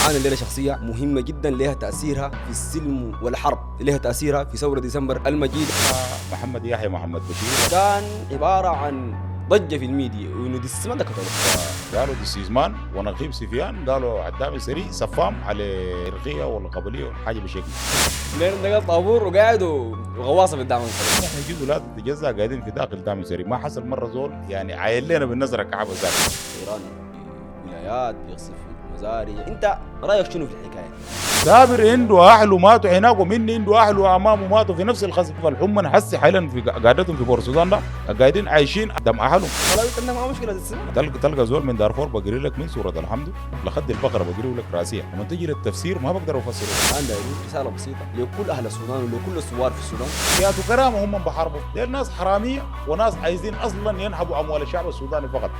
معانا الليلة شخصية مهمة جدا لها تأثيرها في السلم والحرب، لها تأثيرها في ثورة ديسمبر المجيد. محمد يحيى محمد بشير كان عبارة عن ضجة في الميديا وإنه دي السماء ده قتله. قالوا دي سيزمان ونقيب سفيان، قالوا عدام سري صفام على الرقية والقبلية حاجة بشكل. لين نقل طابور وقاعد وغواصة بالدعم السري. احنا في ولاد تجزا قاعدين في داخل دعم سري، ما حصل مرة زول يعني عايل لنا بالنظرة كعبة ذات. إيران في ولايات بيقصف في المزارع، أنت رأيك شنو في الحكاية؟ سابر عنده اهله ماتوا هناك، ومني عنده اهله وامامه ماتوا في نفس الخزف. فالحمى نحس حالا في قعدتهم في بور السودان ده قاعدين عايشين قدام اهلهم. والله أنت عندك معاه مشكلة السماء. تلقى زول من دارفور بقري لك من سوره الحمد لخد البقره بقري لك راسيه، لما تجي للتفسير ما بقدر افسره. عندي رسالة بسيطة لكل أهل السودان ولكل الثوار في السودان. فئات كرامه هم بحاربوا، دول ناس حراميه وناس عايزين اصلا ينهبوا اموال الشعب السوداني فقط.